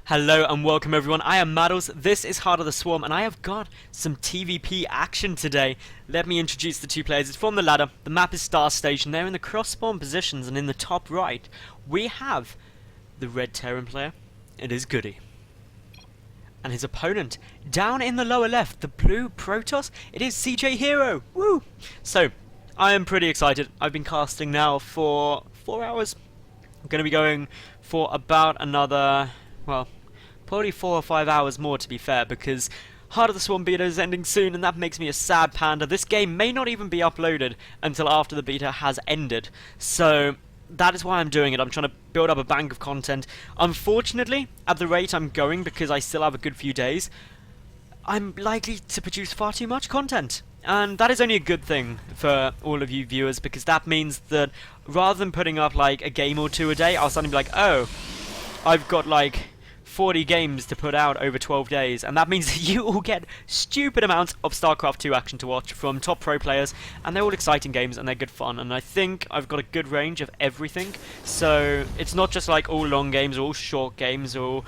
Hello and welcome everyone, I am Madals, this is Heart of the Swarm, and I have got some TvP action today. Let me introduce the two players. It's from the ladder, the map is Star Station, they're in the cross spawn positions, and in the top right, we have the red Terran player, it is GoOdy. And his opponent, down in the lower left, the blue Protoss, it is herO, woo! So, I am pretty excited, I've been casting now for 4 hours. I'm going to be going for about another, well, probably 4 or 5 hours more to be fair, because Heart of the Swarm beta is ending soon, and that makes me a sad panda. This game may not even be uploaded until after the beta has ended, so that is why I'm doing it. I'm trying to build up a bank of content. Unfortunately, at the rate I'm going, because I still have a good few days, I'm likely to produce far too much content. And that is only a good thing for all of you viewers, because that means that rather than putting up like a game or two a day, I'll suddenly be like, oh, I've got like 40 games to put out over 12 days, and that means that you will get stupid amounts of StarCraft 2 action to watch from top pro players, and they're all exciting games and they're good fun, and I think I've got a good range of everything, so it's not just like all long games or all short games or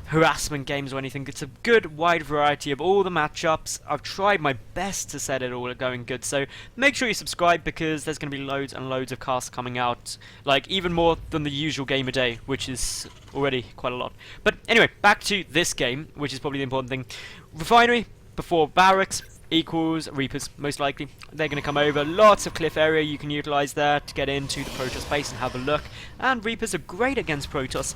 harassment games or anything. It's a good wide variety of all the matchups. I've tried my best to set it all going good, so make sure you subscribe, because there's going to be loads and loads of casts coming out, like even more than the usual game a day, which is already quite a lot. But anyway, back to this game, which is probably the important thing. Refinery before barracks equals Reapers, most likely. They're going to come over. Lots of cliff area you can utilize there to get into the Protoss base and have a look, and Reapers are great against Protoss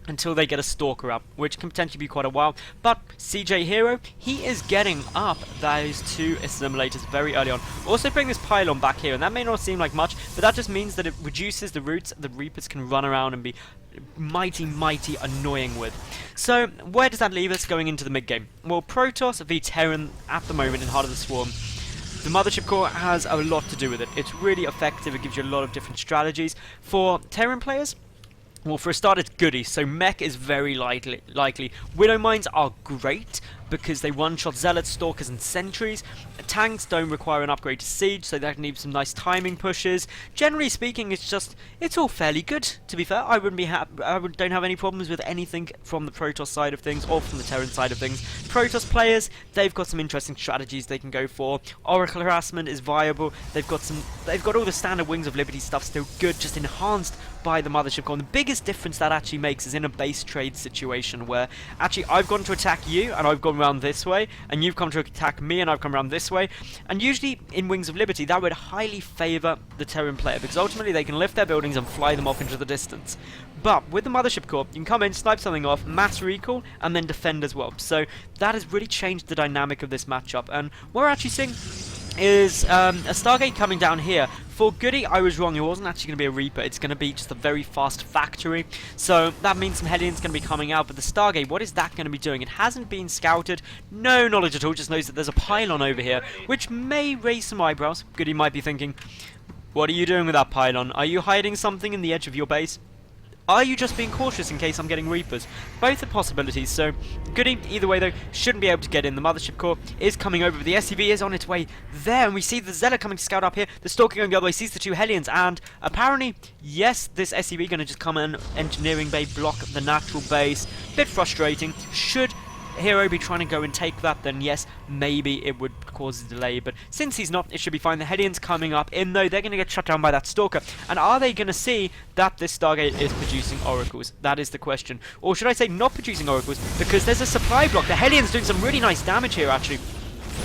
until they get a Stalker up, which can potentially be quite a while. But herO, he is getting up those two assimilators very early on. Also putting this pylon back here, and that may not seem like much, but that just means that it reduces the routes the Reapers can run around and be mighty annoying with. So where does that leave us going into the mid game? Well, Protoss v Terran at the moment in Heart of the Swarm. The Mothership Core has a lot to do with it. It's really effective, it gives you a lot of different strategies. For Terran players, well, for a start, it's GoOdy, so mech is very likely. Widow Mines are great, because they one-shot Zealots, Stalkers, and Sentries. Tanks don't require an upgrade to Siege, so that needs some nice timing pushes. Generally speaking, it's all fairly good, to be fair. I don't have any problems with anything from the Protoss side of things, or from the Terran side of things. Protoss players, they've got some interesting strategies they can go for. Oracle Harassment is viable. They've got all the standard Wings of Liberty stuff still good, just enhanced by the Mothership Core. And the biggest difference that actually makes is in a base trade situation, where actually I've gone to attack you and I've gone around this way, and you've come to attack me and I've come around this way, and usually in Wings of Liberty that would highly favour the Terran player, because ultimately they can lift their buildings and fly them off into the distance. But with the Mothership Core, you can come in, snipe something off, mass recall, and then defend as well. So that has really changed the dynamic of this matchup, and what we're actually seeing is a Stargate coming down here. For GoOdy, I was wrong, it wasn't actually going to be a Reaper, it's going to be just a very fast factory. So that means some Hellions going to be coming out, but the Stargate, what is that going to be doing? It hasn't been scouted, no knowledge at all, just knows that there's a pylon over here, which may raise some eyebrows. GoOdy might be thinking, what are you doing with that pylon? Are you hiding something in the edge of your base? Are you just being cautious in case I'm getting Reapers? Both are possibilities, so GoOdy, either way though, shouldn't be able to get in. The Mothership Core is coming over, but the SCV is on its way there, and we see the Zealot coming to scout up here, the Stalker going the other way, sees the two Hellions, and apparently, yes, this SCV going to just come in, engineering bay, block the natural base. Bit frustrating. Should herO be trying to go and take that, then yes, maybe it would cause a delay, but since he's not, it should be fine. The Hellions coming up in though, they're going to get shut down by that Stalker, and are they going to see that this Stargate is producing oracles? That is the question. Or should I say not producing oracles, because there's a supply block. The Hellions doing some really nice damage here actually,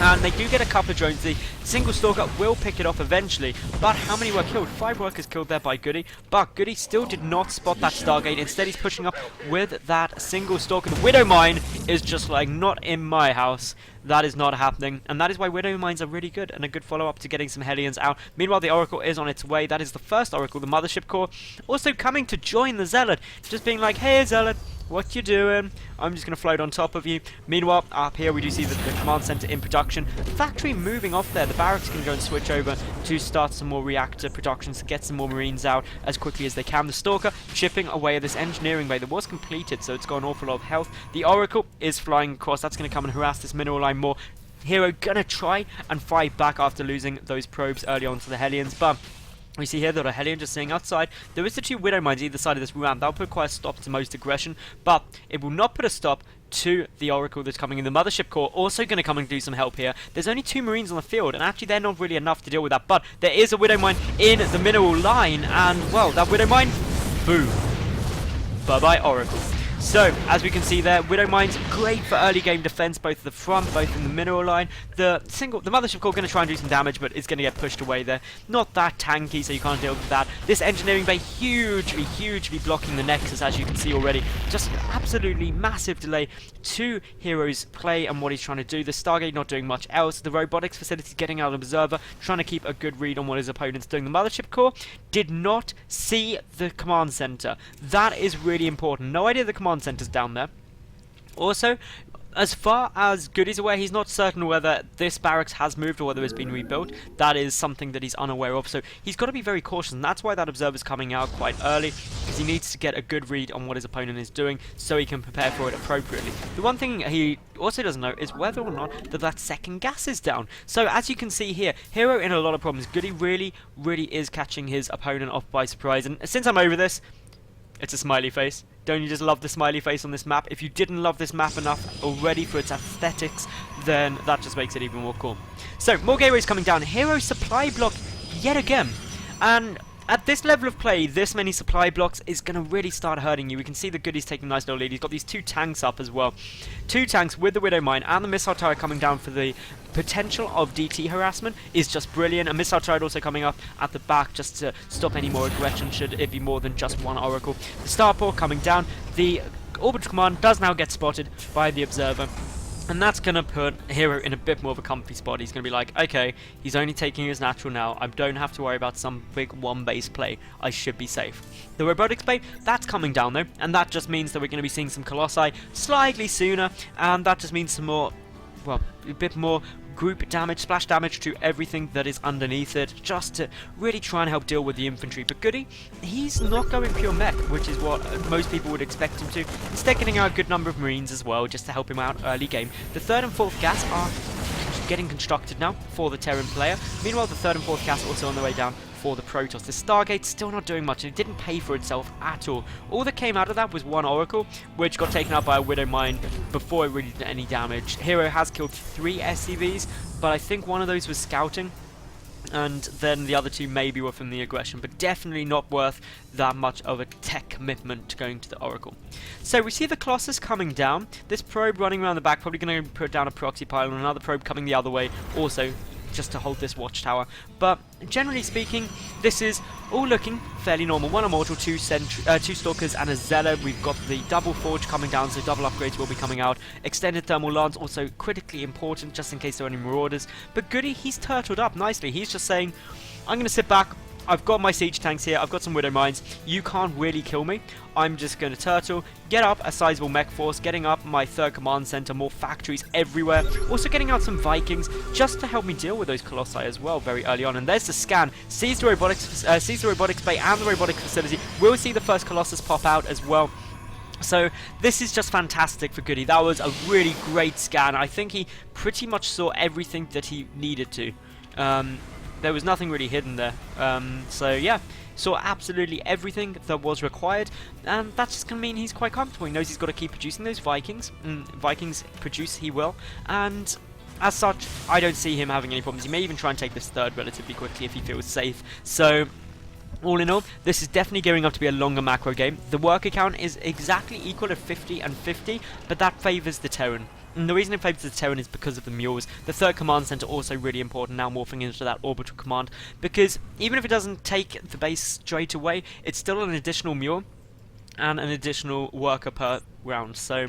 and they do get a couple of drones. The single Stalker will pick it off eventually, but how many were killed? 5 workers killed there by GoOdy, but GoOdy still did not spot that Stargate. Instead he's pushing up with that single Stalker. The Widow Mine is just like, not in my house. That is not happening, and that is why Widow Mines are really good, and a good follow-up to getting some Hellions out. Meanwhile, the Oracle is on its way. That is the first Oracle, the Mothership Core, also coming to join the Zealot, just being like, hey Zealot, what you doing? I'm just going to float on top of you. Meanwhile, up here we do see the command center in production. The factory moving off there. The barracks can go and switch over to start some more reactor productions, to get some more marines out as quickly as they can. The Stalker chipping away at this engineering bay that was completed, so it's got an awful lot of health. The Oracle is flying across. That's going to come and harass this mineral line more. herO gonna try and fight back after losing those probes early on to the Hellions, but We see here that a Hellion just sitting outside. There is the 2 Widow Mines either side of this ramp. That will put quite a stop to most aggression, but it will not put a stop to the Oracle that's coming in. The Mothership Core also going to come and do some help here. There's only 2 Marines on the field, and actually they're not really enough to deal with that, but there is a Widow Mine in the mineral line, and, well, that Widow Mine, boom. Bye-bye, Oracle. So, as we can see there, Widow Mine's great for early game defense, both at the front, both in the mineral line. The Mothership Core going to try and do some damage, but it's going to get pushed away there. Not that tanky, so you can't deal with that. This Engineering Bay hugely blocking the Nexus, as you can see already. Just absolutely massive delay to herO's play and what he's trying to do. The Stargate not doing much else. The Robotics Facility getting out of Observer, trying to keep a good read on what his opponent's doing. The Mothership Core did not see the command center. That is really important. No idea the command center's down there. Also, as far as GoOdy's aware, he's not certain whether this barracks has moved or whether it's been rebuilt. That is something that he's unaware of, so he's got to be very cautious, and that's why that observer's coming out quite early, because he needs to get a good read on what his opponent is doing so he can prepare for it appropriately. The one thing he also doesn't know is whether or not that second gas is down. So as you can see here, herO in a lot of problems. GoOdy really is catching his opponent off by surprise, and since I'm over this, it's a smiley face. Don't you just love the smiley face on this map? If you didn't love this map enough already for its aesthetics, then that just makes it even more cool. So, more gateways coming down. herO supply block yet again. And at this level of play, this many supply blocks is going to really start hurting you. We can see that GoOdy's taking a nice little lead. He's got these 2 tanks up as well. 2 tanks with the Widow Mine and the missile turret coming down for the potential of DT harassment is just brilliant. A missile turret also coming up at the back just to stop any more aggression should it be more than just 1 Oracle. The starport coming down. The orbital command does now get spotted by the observer. And that's going to put herO in a bit more of a comfy spot. He's going to be like, okay, he's only taking his natural now. I don't have to worry about some big 1-base play. I should be safe. The Robotics Bay, that's coming down though. And that just means that we're going to be seeing some Colossi slightly sooner. And that just means some more, well, a bit more group damage, splash damage to everything that is underneath it, just to really try and help deal with the infantry. But GoOdy, he's not going pure mech, which is what most people would expect him to. Instead, getting out a good number of Marines as well, just to help him out early game. The 3rd and 4th gas are getting constructed now for the Terran player. Meanwhile, the 3rd and 4th gas also on the way down for the Protoss. The Stargate's still not doing much, and it didn't pay for itself at all. All that came out of that was 1 Oracle, which got taken out by a Widow Mine before it really did any damage. herO has killed 3 SCVs, but I think one of those was scouting, and then the other 2 maybe were from the aggression, but definitely not worth that much of a tech commitment to going to the Oracle. So we see the Colossus coming down. This probe running around the back, probably going to put down a proxy pile, and another probe coming the other way also, just to hold this watchtower. But generally speaking, this is all looking fairly normal. 1 Immortal, 2 Stalkers and a Zealot. We've got the double Forge coming down, so double upgrades will be coming out. Extended Thermal Lance, also critically important, just in case there are any Marauders. But GoOdy, he's turtled up nicely. He's just saying, I'm going to sit back. I've got my siege tanks here, I've got some Widow Mines, you can't really kill me. I'm just going to turtle, get up a sizable mech force, getting up my 3rd command center, more factories everywhere. Also getting out some Vikings, just to help me deal with those Colossi as well very early on. And there's the scan, sees the Robotics Bay and the Robotics Facility. We'll see the first Colossus pop out as well. So this is just fantastic for GoOdy. That was a really great scan. I think he pretty much saw everything that he needed to. There was nothing really hidden there. So yeah, saw absolutely everything that was required, and that's just going to mean he's quite comfortable. He knows he's got to keep producing those Vikings. Vikings produce, he will, and as such, I don't see him having any problems. He may even try and take this 3rd relatively quickly if he feels safe. So all in all, this is definitely gearing up to be a longer macro game. The worker count is exactly equal at 50 and 50, but that favours the Terran. And the reason it favours the Terran is because of the mules. The 3rd command center also really important now, morphing into that orbital command, because even if it doesn't take the base straight away, it's still an additional mule and an additional worker per round. So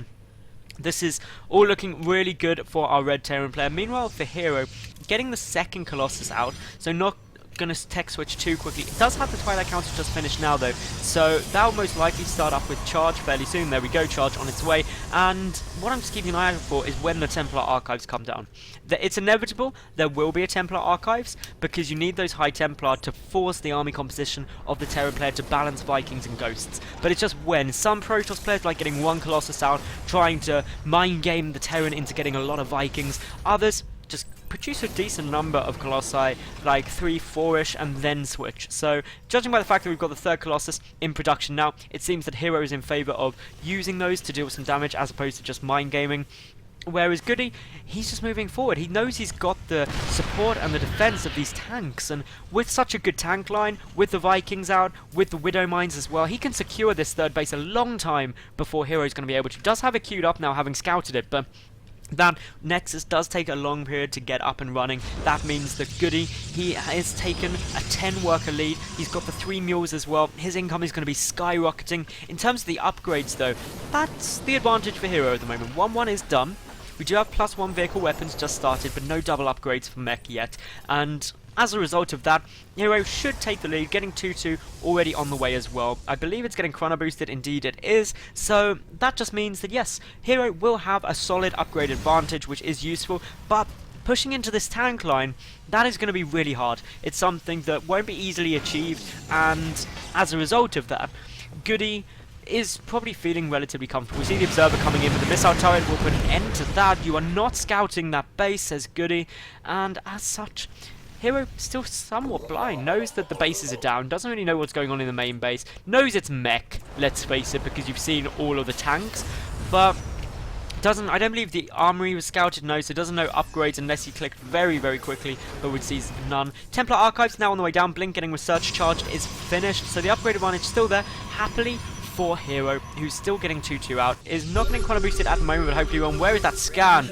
this is all looking really good for our red Terran player. Meanwhile, for herO, getting the 2nd Colossus out, so not going to tech switch too quickly. It does have the Twilight Council just finished now though, so that will most likely start up with Charge fairly soon. There we go, Charge on its way. And what I'm just keeping an eye out for is when the Templar Archives come down. It's inevitable there will be a Templar Archives, because you need those High Templar to force the army composition of the Terran player to balance Vikings and Ghosts. But it's just when some Protoss players like getting 1 Colossus out, trying to mind game the Terran into getting a lot of Vikings. Others just produce a decent number of Colossi, like 3, 4-ish, and then switch. So, judging by the fact that we've got the third Colossus in production now, it seems that herO is in favour of using those to deal some damage as opposed to just mind gaming. Whereas GoOdy, he's just moving forward. He knows he's got the support and the defense of these tanks, and with such a good tank line, with the Vikings out, with the Widow Mines as well, he can secure this third base a long time before herO's going to be able to. Does have it queued up now, having scouted it, but that Nexus does take a long period to get up and running. That means that GoOdy, he has taken a 10 worker lead. He's got the 3 mules as well. His income is going to be skyrocketing. In terms of the upgrades though, that's the advantage for herO at the moment. 1-1 is done. We do have +1 vehicle weapons just started, but no double upgrades for mech yet. And as a result of that, herO should take the lead, getting 2-2 already on the way as well. I believe it's getting chrono boosted, indeed it is, so that just means that yes, herO will have a solid upgrade advantage, which is useful, but pushing into this tank line, that is going to be really hard. It's something that won't be easily achieved, and as a result of that, GoOdy is probably feeling relatively comfortable. We see the Observer coming in with the missile turret. We'll put an end to that. You are not scouting that base, says GoOdy, and as such, herO still somewhat blind, knows that the bases are down, doesn't really know what's going on in the main base, knows it's mech, let's face it, because you've seen all of the tanks, but I don't believe the armory was scouted, no, so doesn't know upgrades unless he clicked very, very quickly, but would see none. Templar Archives now on the way down, Blink getting research charged is finished, so the upgrade advantage still there, happily for herO, who's still getting 2-2 out, is not getting chrono boosted at the moment, but hopefully won't. Where is that scan?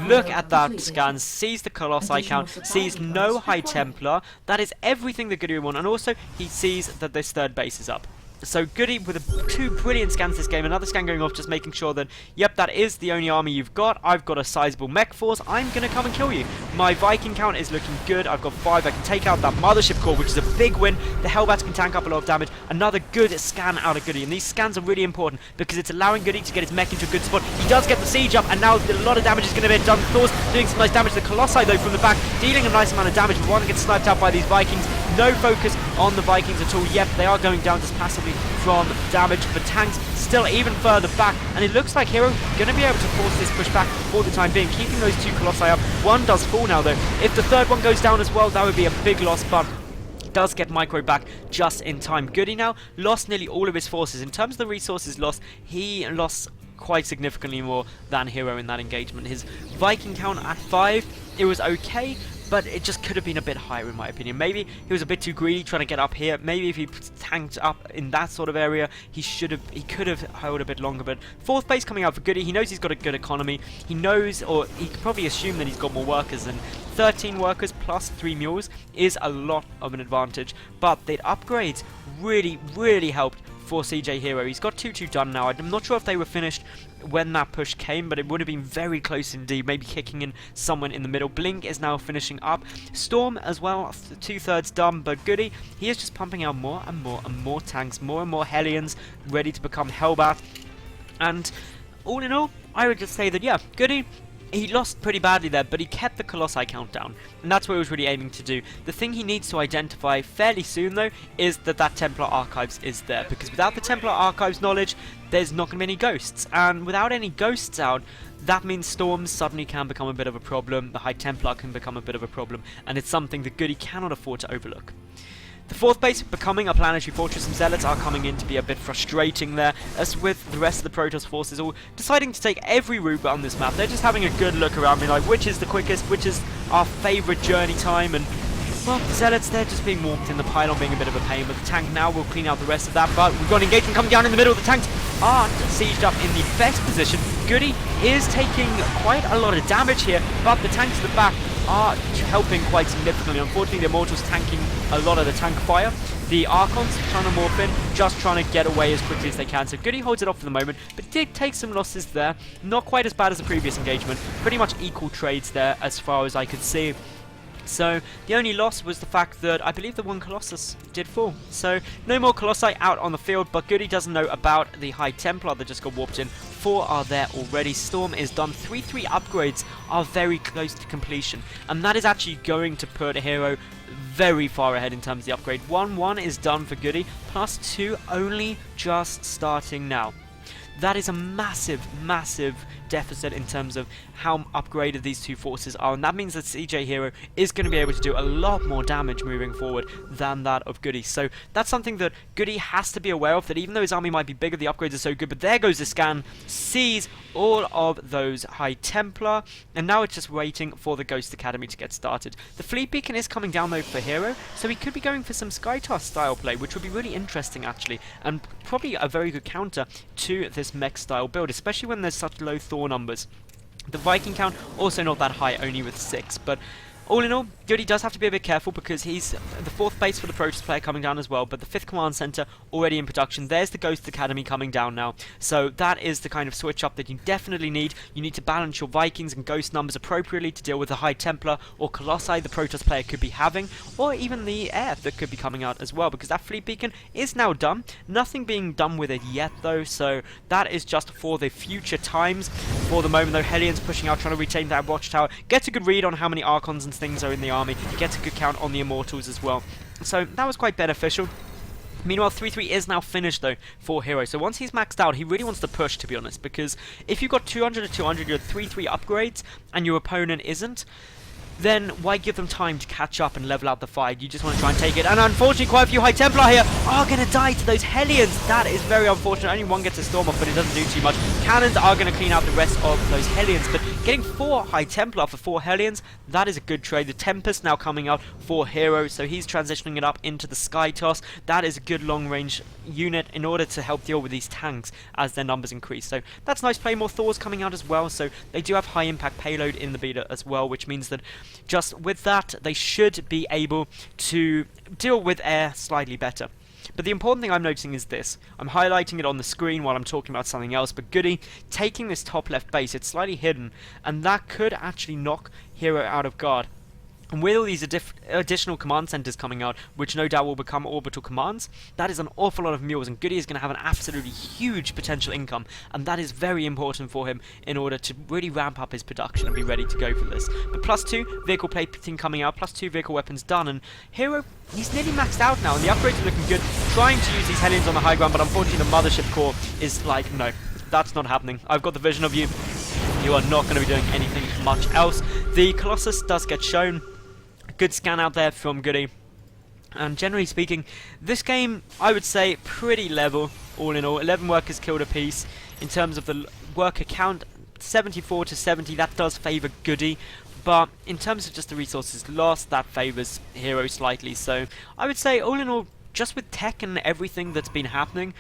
Look at that scan, sees the Colossi count, sees no High Templar, that is everything that GoOdy would want, and also he sees that this third base is up. So GoOdy with 2 brilliant scans this game, another scan going off just making sure that, yep, that is the only army you've got, I've got a sizable mech force, I'm going to come and kill you. My Viking count is looking good, I've got 5, I can take out that Mothership core, which is a big win, the Hellbats can tank up a lot of damage, another good scan out of GoOdy, and these scans are really important, because it's allowing GoOdy to get his mech into a good spot. He does get the siege up, and now a lot of damage is going to be done. Thor's doing some nice damage to the Colossi though from the back, dealing a nice amount of damage, but one gets sniped out by these Vikings. No focus on the Vikings at all. Yep, they are going down just passively from damage, but tanks still even further back, and it looks like herO going to be able to force this push back for the time being, keeping those 2 Colossi up. One does fall now though. If the third one goes down as well, that would be a big loss, but does get micro back just in time. GoOdy now lost nearly all of his forces. In terms of the resources lost, he lost quite significantly more than herO in that engagement. His Viking count at 5, it was okay, but it just could have been a bit higher in my opinion. Maybe he was a bit too greedy trying to get up here. Maybe if he tanked up in that sort of area, he could have held a bit longer. But 4th base coming out for GoOdy. He knows he's got a good economy. He knows, or he could probably assume that he's got more workers, and 13 workers plus 3 mules is a lot of an advantage. But the upgrades really, really helped for CJ herO. He's got 2-2 done now. I'm not sure if they were finished when that push came, but it would have been very close indeed, maybe kicking in someone in the middle. Blink is now finishing up. Storm as well, 2/3 done, but GoOdy, he is just pumping out more and more and more tanks, more and more Hellions, ready to become Hellbat. And all in all, I would just say that, yeah, GoOdy, he lost pretty badly there, but he kept the Colossi count down, and that's what he was really aiming to do. The thing he needs to identify fairly soon, though, is that Templar Archives is there, because without the Templar Archives knowledge, there's not going to be any ghosts, and without any ghosts out, that means storms suddenly can become a bit of a problem, the High Templar can become a bit of a problem, and it's something that GoOdy cannot afford to overlook. The 4th base becoming a planetary fortress, and Zealots are coming in to be a bit frustrating there, as with the rest of the Protoss forces all deciding to take every route on this map. They're just having a good look around, being like, which is the quickest, which is our favourite journey time, and well, the Zealots, they're just being warped in, the pylon being a bit of a pain, but the tank now will clean out the rest of that, but we've got an engagement coming down in the middle. The tanks are sieged up in the best position. GoOdy is taking quite a lot of damage here, but the tanks at the back are helping quite significantly. Unfortunately, the Immortals tanking a lot of the tank fire. The Archons trying to morph in, just trying to get away as quickly as they can. So GoOdy holds it off for the moment, but did take some losses there. Not quite as bad as the previous engagement. Pretty much equal trades there as far as I could see. So the only loss was the fact that I believe the 1 Colossus did fall. So no more Colossi out on the field, but GoOdy doesn't know about the High Templar that just got warped in. 4 are there already. Storm is done. 3/3 upgrades are very close to completion, and that is actually going to put herO very far ahead in terms of the upgrade. 1-1 is done for GoOdy, +2 only just starting now. that is a massive, massive deficit in terms of how upgraded these two forces are, and that means that CJ herO is going to be able to do a lot more damage moving forward than that of GoOdy. So that's something that GoOdy has to be aware of, that even though his army might be bigger, the upgrades are so good. But there goes the scan, sees all of those High Templar, and now it's just waiting for the Ghost Academy to get started. The Fleet Beacon is coming down though for herO, so he could be going for some Skytar style play, which would be really interesting actually, and probably a very good counter to this mech style build, especially when there's such low Thor numbers. The Viking count also not that high, only with 6, but all in all, GoOdy does have to be a bit careful because he's the 4th base for the Protoss player coming down as well, but the 5th command center already in production. There's the Ghost Academy coming down now, so that is the kind of switch up that you definitely need. You need to balance your Vikings and Ghost numbers appropriately to deal with the High Templar or Colossi the Protoss player could be having, or even the Air that could be coming out as well, because that Fleet Beacon is now done. Nothing being done with it yet though, so that is just for the future times. For the moment though, Hellions pushing out, trying to retain that Watchtower, gets a good read on how many Archons and things are in the army, he gets a good count on the Immortals as well, so that was quite beneficial. Meanwhile, 3-3 is now finished though for herO, so once he's maxed out, he really wants to push, to be honest, because if you've got 200 to 200, you're 3-3 upgrades, and your opponent isn't, then why give them time to catch up and level out the fight? You just want to try and take it, and unfortunately quite a few High Templar here are going to die to those Hellions. That is very unfortunate. Only one gets a Storm off, but it doesn't do too much. Cannons are going to clean out the rest of those Hellions, but getting 4 High Templar for 4 Hellions, that is a good trade. The Tempest now coming out for herO, so he's transitioning it up into the Sky Toss. That is a good long range unit in order to help deal with these tanks as their numbers increase, so that's nice play. More Thors coming out as well, so they do have high impact payload in the beta as well, which means that just with that, they should be able to deal with air slightly better. But the important thing I'm noticing is this. I'm highlighting it on the screen while I'm talking about something else, but GoOdy taking this top left base, it's slightly hidden, and that could actually knock herO out of guard. And with all these additional command centers coming out, which no doubt will become orbital commands, that is an awful lot of mules, and GoOdy is going to have an absolutely huge potential income, and that is very important for him in order to really ramp up his production and be ready to go for this. But +2 vehicle plating coming out, +2 vehicle weapons done, and herO, he's nearly maxed out now, and the upgrades are looking good. Trying to use these Hellions on the high ground, but unfortunately the Mothership Core is like, no, that's not happening. I've got the vision of you. You are not going to be doing anything much else. The Colossus does get shown. Good scan out there from GoOdy, and generally speaking, this game I would say pretty level all in all. 11 workers killed apiece. In terms of the worker count, 74 to 70, that does favour GoOdy, but in terms of just the resources lost, that favours herO slightly. So I would say all in all, just with tech and everything that's been happening,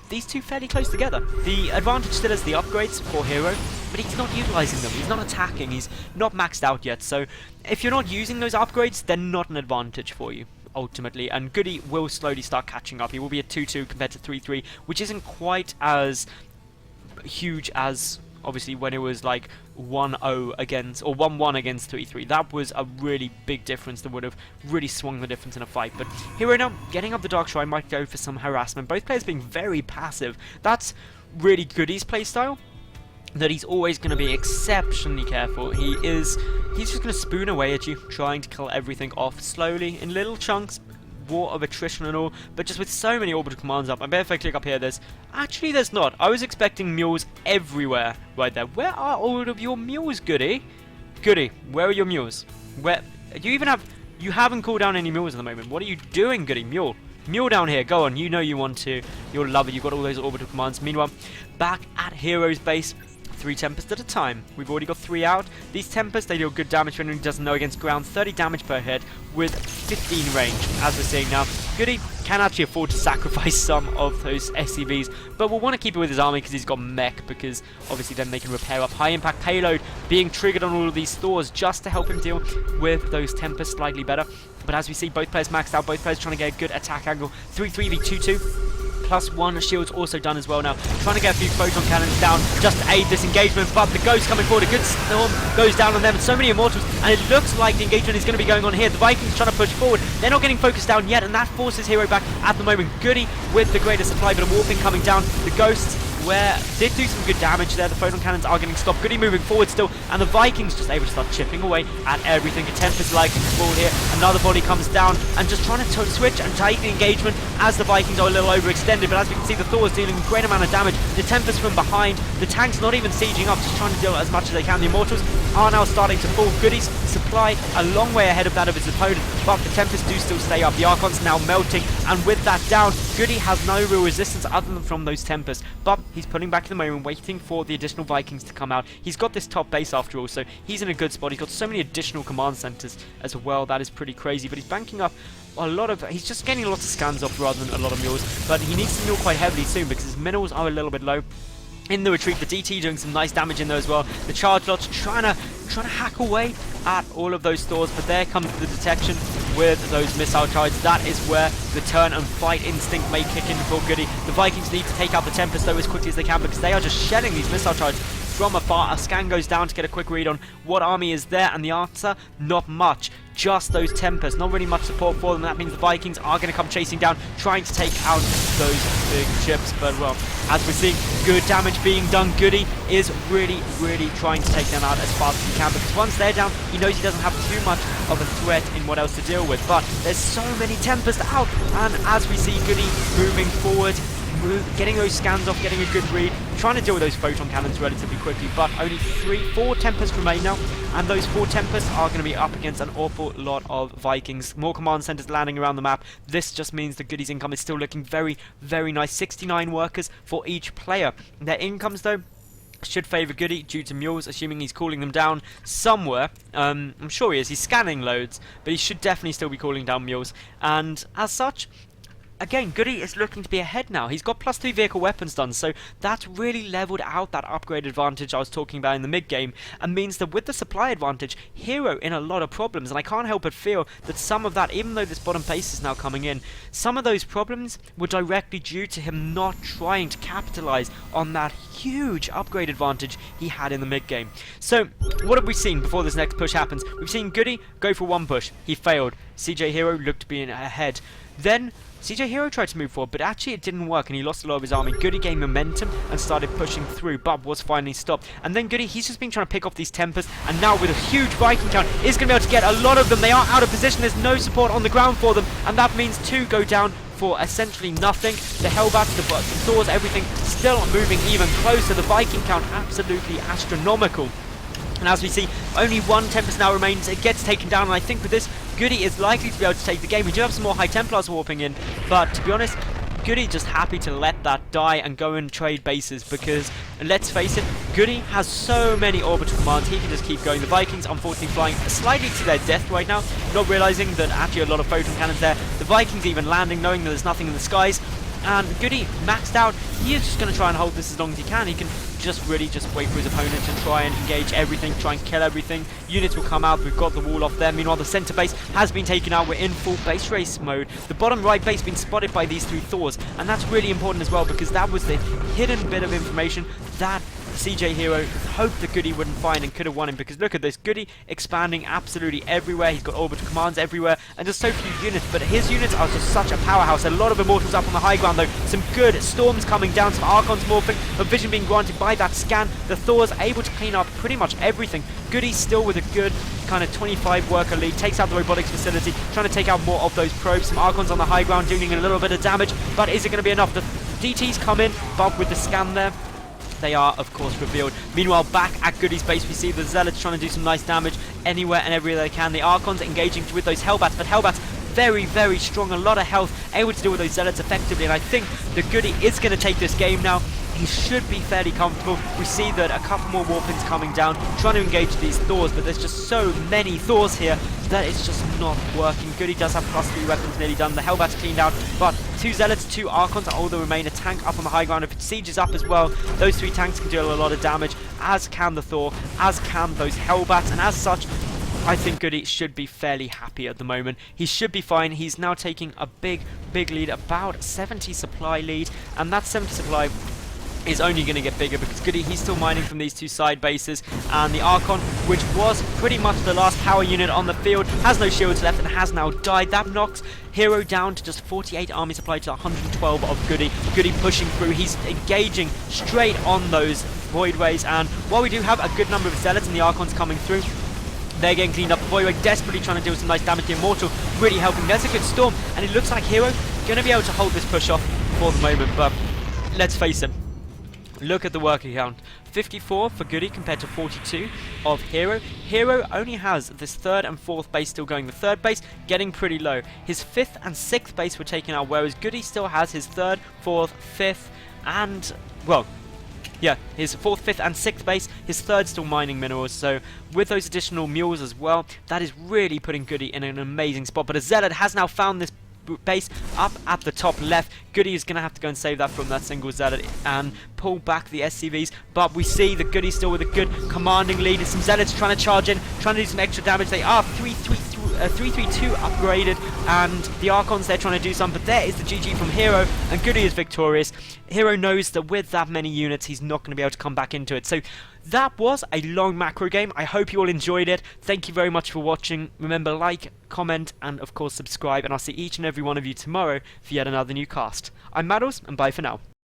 these two fairly close together. The advantage still is the upgrades for herO, but he's not utilising them. He's not attacking. He's not maxed out yet. So if you're not using those upgrades, they're not an advantage for you, ultimately. And GoOdy will slowly start catching up. He will be at 2-2 compared to 3-3, which isn't quite as huge as obviously when it was like 1-0 against, or 1-1 against 3-3. That was a really big difference that would have really swung the difference in a fight. But herO now getting up the Dark Shrine, might go for some harassment. Both players being very passive. That's really GoOdy's playstyle, that he's always going to be exceptionally careful. He's just going to spoon away at you, trying to kill everything off slowly in little chunks, war of attrition and all, but just with so many orbital commands up. I bet if I click up here, there's not. I was expecting mules everywhere right there. Where are all of your mules, GoOdy? GoOdy, where are your mules? Where do you even have? You haven't called down any mules at the moment. What are you doing, GoOdy? Mule down here, go on, you know you want to. You'll love it, you've got all those orbital commands. Meanwhile, back at herO's base, 3 Tempests at a time. We've already got 3 out. These Tempests, they deal good damage for anyone who doesn't know against ground. 30 damage per hit with 15 range, as we're seeing now. GoOdy can actually afford to sacrifice some of those SCVs, but we'll want to keep it with his army because he's got mech, because obviously then they can repair up. High impact payload being triggered on all of these Thors just to help him deal with those Tempests slightly better. But as we see, both players maxed out, both players trying to get a good attack angle. 3-3v2-2. +1 shields also done as well now. Trying to get a few photon cannons down just to aid this engagement, but the Ghost coming forward. A good storm goes down on them, and so many Immortals, and it looks like the engagement is going to be going on here. The Vikings trying to push forward. They're not getting focused down yet, and that forces herO back at the moment. GoOdy with the greater supply, but a warping coming down. The Ghosts where did do some good damage there. The photon cannons are getting stopped. GoOdy moving forward still, and the Vikings just able to start chipping away at everything. A Tempest likely to fall here. Another body comes down and just trying to switch and take the engagement as the Vikings are a little overextended. But as we can see, the Thor is dealing a great amount of damage. The Tempest from behind. The tanks not even sieging up, just trying to deal as much as they can. The Immortals are now starting to fall. GoOdy's supply a long way ahead of that of his opponent, but the Tempests do still stay up. The Archon's now melting, and with that down, GoOdy has no real resistance other than from those Tempests, but he's pulling back at the moment, waiting for the additional Vikings to come out. He's got this top base after all, so he's in a good spot. He's got so many additional command centers as well. That is pretty crazy, but he's banking up a lot of... He's just getting a lot of scans off rather than a lot of mules, but he needs to mule quite heavily soon because his minerals are a little bit low. In the retreat, the DT doing some nice damage in there as well. The charge lots trying to hack away at all of those Thors, but there comes the detection with those missile charges. That is where the turn and fight instinct may kick in for GoOdy. The Vikings need to take out the Tempest though as quickly as they can because they are just shelling these missile charges from afar. A scan goes down to get a quick read on what army is there, and the answer, not much. Just those Tempests, not really much support for them. That means the Vikings are going to come chasing down, trying to take out those big ships. But well, as we're seeing, good damage being done. GoOdy is really trying to take them out as fast as he can, because once they're down, he knows he doesn't have too much of a threat in what else to deal with. But there's so many Tempests out, and as we see GoOdy moving forward, getting those scans off, getting a good read, trying to deal with those photon cannons relatively quickly, but only 4 Tempests remain now, and those 4 Tempests are going to be up against an awful lot of Vikings. More command centers landing around the map. This just means that GoOdy's income is still looking very nice. 69 workers for each player. Their incomes though should favour GoOdy due to mules, assuming he's calling them down somewhere. I'm sure he is. He's scanning loads, but he should definitely still be calling down mules, and as such, again, GoOdy is looking to be ahead now. He's got +3 vehicle weapons done, so that's really leveled out that upgrade advantage I was talking about in the mid-game, and means that with the supply advantage, herO in a lot of problems, and I can't help but feel that some of that, even though this bottom base is now coming in, some of those problems were directly due to him not trying to capitalize on that huge upgrade advantage he had in the mid-game. So, what have we seen before this next push happens? We've seen GoOdy go for one push. He failed. CJ herO looked to be ahead. Then CJ herO tried to move forward, but actually it didn't work, and he lost a lot of his army. GoOdy gained momentum and started pushing through, but was finally stopped. And then GoOdy, he's just been trying to pick off these Tempests, and now with a huge Viking count, is going to be able to get a lot of them. They are out of position, there's no support on the ground for them, and that means 2 go down for essentially nothing. The Hellbats, the Thors, everything still moving even closer. The Viking count absolutely astronomical. And as we see, only 1 Tempest now remains. It gets taken down, and I think with this, GoOdy is likely to be able to take the game. We do have some more High Templars warping in, but to be honest, GoOdy just happy to let that die and go and trade bases, because let's face it, GoOdy has so many orbital commands, he can just keep going. The Vikings unfortunately flying slightly to their death right now, not realizing that actually a lot of photon cannons there. The Vikings even landing, knowing that there's nothing in the skies. And GoOdy maxed out. He is just going to try and hold this as long as he can. He can just really just wait for his opponent to try and engage everything, try and kill everything. Units will come out. We've got the wall off there. Meanwhile, the center base has been taken out. We're in full base race mode. The bottom right base been spotted by these 3 Thors, and that's really important as well, because that was the hidden bit of information that CJ herO hoped that GoOdy wouldn't find and could have won him, because look at this, GoOdy expanding absolutely everywhere. He's got orbital commands everywhere and just so few units, but his units are just such a powerhouse. A lot of Immortals up on the high ground though, some good storms coming down, some Archons morphing, a vision being granted by that scan. The Thor's able to clean up pretty much everything. GoOdy still with a good kind of 25 worker lead, takes out the robotics facility, trying to take out more of those probes. Some Archons on the high ground doing a little bit of damage, but is it going to be enough? The DTs come in, but with the scan there, they are of course revealed. Meanwhile, back at GoOdy's base, we see the Zealots trying to do some nice damage anywhere and everywhere they can. The Archons engaging with those Hellbats, but Hellbats very strong, a lot of health, able to deal with those Zealots effectively, and I think that GoOdy is going to take this game now. He should be fairly comfortable. We see that a couple more warpins coming down, trying to engage these Thors, but there's just so many Thors here that it's just not working. GoOdy does have +3 weapons nearly done. The Hellbats cleaned out, but 2 Zealots, 2 Archons are all that remain. A tank up on the high ground. If it sieges up as well, those 3 tanks can deal a lot of damage, as can the Thor, as can those Hellbats, and as such, I think GoOdy should be fairly happy at the moment. He should be fine. He's now taking a big lead, about 70 supply lead, and that 70 supply is only going to get bigger because GoOdy, he's still mining from these two side bases, and the Archon, which was pretty much the last power unit on the field, has no shields left and has now died. That knocks herO down to just 48 army supply to 112 of GoOdy. GoOdy pushing through, he's engaging straight on those voidways, and while we do have a good number of zealots and the Archons coming through, they're getting cleaned up. The voidway desperately trying to deal some nice damage. The Immortal really helping. There's a good storm, and it looks like herO going to be able to hold this push off for the moment, but let's face it. Look at the worker count. 54 for GoOdy compared to 42 of herO. herO only has this third and fourth base still going. The third base getting pretty low. His fifth and sixth base were taken out, whereas GoOdy still has his third, fourth, fifth, and, well, yeah, his fourth, fifth, and sixth base. His third still mining minerals. So with those additional mules as well, that is really putting GoOdy in an amazing spot. But a Zealot has now found this base up at the top left. GoOdy is going to have to go and save that from that single Zealot and pull back the SCVs, but we see the GoOdy still with a good commanding lead, and some Zealots trying to charge in, trying to do some extra damage. They are 332 upgraded, and the Archons, they're trying to do some, but there is the GG from herO, and GoOdy is victorious. herO knows that with that many units, he's not going to be able to come back into it. So that was a long macro game. I hope you all enjoyed it. Thank you very much for watching. Remember, like, comment, and of course subscribe, and I'll see each and every one of you tomorrow for yet another new cast. I'm Madals, and bye for now.